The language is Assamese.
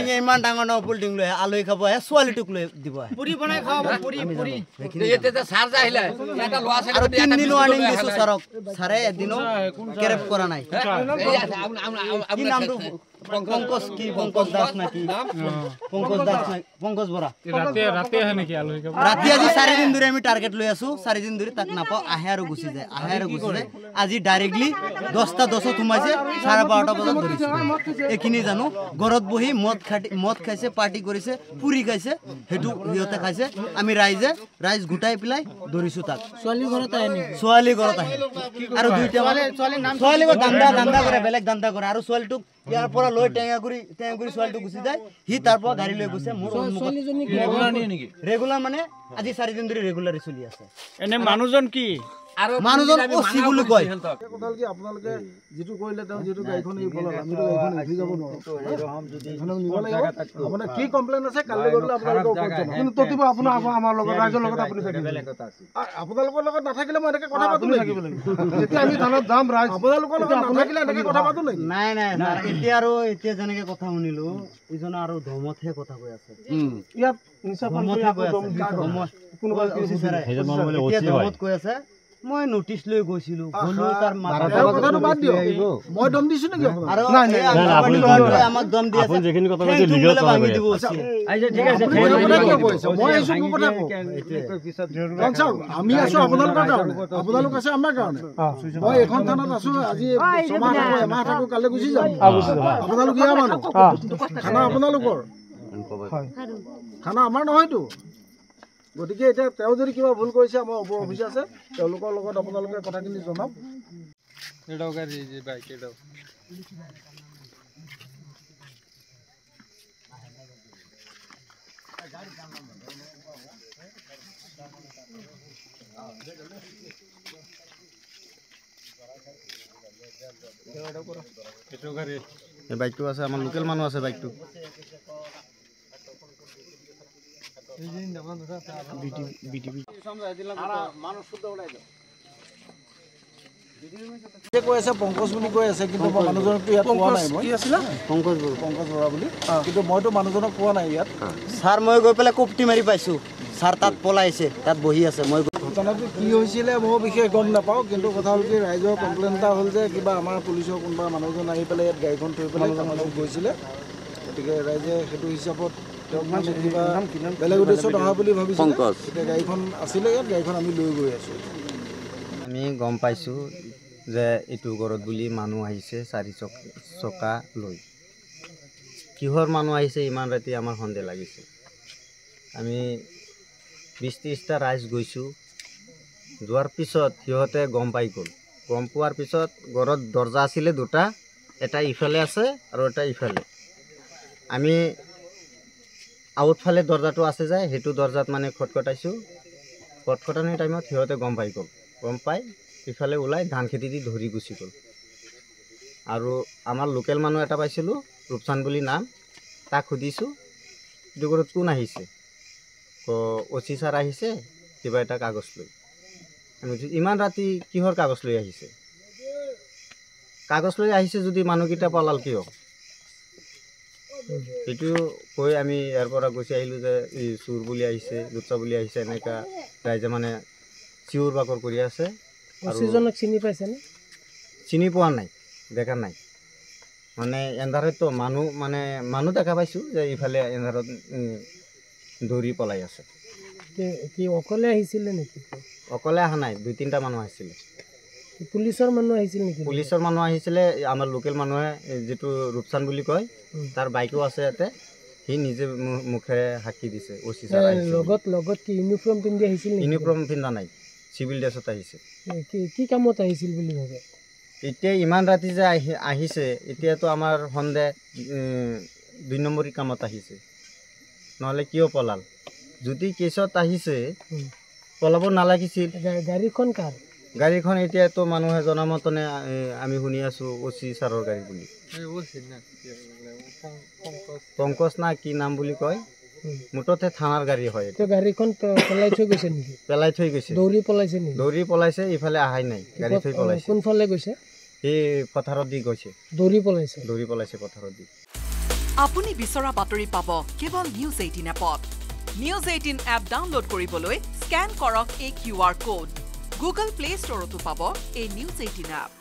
আপুনি ইমান ডাঙৰ ন পুলটিং লৈ আলহী খাব আহে ছোৱালীটোক লৈ দিব পুৰি বনাই খাব পুৰি এতে চাৰ্জ আহিলে এটা লোৱা আছে আৰু 3 দিন ৱাৰ্নিং দিছো ছাৰক ছাৰে এদিনো কেৰেপ কৰা নাই কি নামটো পংকজ কি পংকজ দাস নাকি পংকজ দাস নাই পংকজ বৰা ৰাতে আহে নেকি আলহী খাব ৰাতি আজি 4 দিন ধৰি আমি টাৰ্গেট লৈ আছো 4 দিন ধৰি তাক নাপাও আহে আৰু গুচি যায় আজি ডাইৰেক্টলি 10টা 10 সোমাইছে 12:30 বজাত ধৰিছে এখিনি জানো ঘৰত বহি মদ খাইছে পাৰ্টি কৰিছে পুৰি খাইছে হেতু হিয়তে খাইছে আমি ৰাইজ গুটাই পিলাই ধৰিছো তাক ছোৱালী ঘৰত আহে আৰু দুইটা ছোৱালী দান্দা কৰে বেলেগ দান্দা কৰে আৰু ছোৱালীটোক ইয়াৰ পৰা লৈ টেঙা কৰি ছোৱালীটো গুচি যায় হি তাৰ পৰা গাড়ী লৈ গৈছে মোৰ ছোৱালীজনী ৰেগুলাৰ মানে আজি 4 দিন ধৰি ৰেগুলাৰলি চলি আছে এনে মানুহজন কি আৰু মানুহজন ওসি বুলি কয় কথাল কি আপোনালোকে যেটো কইলে তেওঁ যেটো গাইখন এই বল আমি তো গাইখন উঠি যাব নোৱাৰো এরকম যদি এখনো নিব লাগিব মানে কি কমপ্লেইন আছে কালি গলে আপোনালোকে ওপৰত যাব কিন্তু ততিবা আপোনা আমাৰ লগত ৰাইজৰ লগত আপুনি থাকিব বেলেগ কথা আছে আপোনালোকৰ লগত নাথাকিলে মই এনেকৈ কথা পাতো থাকিব লাগিব যেতিয়া আমি থানাত যাম ৰাইজ আপোনালোকৰ লগত নাথাকিলে এনেকৈ কথা পাতো নাই নাই এতিয়া জনেকে কথা শুনিলো ইজন আৰু ধমতহে কথা কৈ আছে ইয়াত নিচা পালকে কোনোবা হেজন মানে ওসি হয় কৈ আছে মই নোটিস লৈ গৈছিলো গলো তাৰ কথাটো বাদ দিও মই দম দিছো নেকি নাই আপুনি আমাক দম দি আছে আপুনি যেখিনি কথা কৈছে লিগেল ভাঙি দিব আইজা ঠিক আছে মই এসব কথা কও আমি আছো আপোনালোক আছে আমাৰ কাৰণে মই এখন থানাত আছো আজি সমাজ থাকো কালে গুছি যাম আপোনালোক ইয়া মানুহ খানা আপোনালোকৰ খানা আমাৰ নহয়তো গতিকে এটা তেও যদি কিবা ভুল কৰিছে আমাৰ ওপৰ অফিস আছে তেওঁলোকৰ লগত আপোনালোকে কথাখিনি জনাওক এডাও গাড়ী যে বাইক এডাও এই বাইকটো আছে আমাৰ লোকেল মানুহ আছে বাইকটো কৈ আছে পংকজ বুলি কৈ আছে কিন্তু মানুহজনকটো ইয়াত পোৱা নাই মই কি আছিল পংকজ বৰা বুলি কিন্তু মইতো মানুহজনক পোৱা নাই ইয়াত স্যাৰ মই গৈ পেলাই কোপটি মাৰি পাইছো স্যাৰ তাত পলাইছে তাত বহি আছে মই ঘটনাটো কি হৈছিলে মই বিশেষ গম নাপাওঁ কিন্তু কথা হ'ল কি ৰাইজৰ কমপ্লেইন এটা হ'ল যে কিবা আমাৰ পুলিচৰ কোনোবা মানুহজন আহি পেলাই ইয়াত গাড়ীখন থৈ পেলাই মানুহ গৈছিলে গতিকে ৰাইজে সেইটো হিচাপত বেলেগ উদ্দেশ্যত অহা বুলি ভাবিছোঁ এতিয়া গাড়ীখন আছিলে ইয়াত গাড়ীখন আমি লৈ গৈ আছোঁ আমি গম পাইছোঁ যে এইটো ঘৰত বুলি মানুহ আহিছে 4 চকা লৈ কিহৰ মানুহ আহিছে ইমান ৰাতি আমাৰ সন্দেহ লাগিছে আমি 20-30টা ৰাইজ গৈছোঁ যোৱাৰ পিছত সিহঁতে গম পাই গ'ল গম পোৱাৰ পিছত ঘৰত দৰ্জা আছিলে দুটা এটা ইফালে আছে আৰু এটা ইফালে আমি আউটফালে দৰ্জাটো আছে যায় হেতু দৰ্জাত মানে খটখটাইছো খটখটানি টাইমত সিহঁতে গম পাই গ'ল গম পাই ইফালে ওলাই ধান খেতি দি ধৰি গুচি গ'ল আৰু আমাৰ লোকেল মানুহ এটা পাইছিলো ৰূপচান বুলি নাম তাক সুধিছো দুগৰত কোন আহিছে ওসি স্যাৰ আহিছে কিবা এটা কাগজ লৈ আমি ইমান ৰাতি কিহৰ কাগজ লৈ আহিছে যদি মানুহকিটা পলাল কিয় এটু কই আমি ইয়াৰ পৰা গুছি আহিলো যে এই চুৰ বুলি আহিছে লুচ্চা বুলি আহিছে এনেকা ৰাইজে মানে চিউৰ বাকৰ কৰি আছে ওসিজনক চিনি পাইছে না চিনি পোৱা নাই দেখা নাই মানে এন্ধাৰত তো মানুহ দেখা পাইছো যে ইফালে এন্ধাৰত দৌৰি পলাই আছে কি অকলে আহিছিল নেকি অকলে আহা নাই 2-3টা মানুহ আহিছিল পুলিচৰ মানুহ আহিছিল নেকি পুলিচৰ মানুহ আহিছিলে আমাৰ লোকেল মানুহে যেটো ৰূপচান বুলি কয় তাৰ বাইকও আছে ইয়াতে হি নিজে মুখে হাকি দিছে ওসি স্যাৰ আহিছে লগত কি ইউনিফৰ্ম পিন্ধি আহিছিল নেকি ইউনিফৰ্ম পিন্ধা নাই সিভিল ড্ৰেছত আহিছে কি কামত আহিছিল বুলি ভাবে এতিয়া ইমান ৰাতি যে আহিছে এতিয়াতো আমাৰ হন্দে 2 নম্বৰী কামত আহিছে নহলে কিয় পলাল যদি কেছত আহিছে পলাব নালাগিছিল গাড়ীখন এতিয়া তো মানুহে জনামতনে আমি শুনি আছো ওসি স্যাৰৰ গাড়ী বুলি পংকজ না কি নাম বুলি কয় মুটতে থানাৰ গাড়ী হয় তো গাড়ীখন পেলাই থৈ গৈছে নেকি পেলাই থৈ গৈছে দৌৰি পলাইছে ইফালে আহাই নাই গাড়ী থৈ পলাইছে কোনফালে গৈছে এই পথাৰত দি গৈছে দৌৰি পলাইছে পথাৰত দি আপুনি বিচৰা বাতৰি পাব কেৱল নিউজ 18 এপত নিউজ 18 এপ ডাউনলোড কৰিবলৈ স্ক্যান কৰক এই QR কোড গুগল প্লে ষ্টৰতো পাব এই নিউজ 18 এপ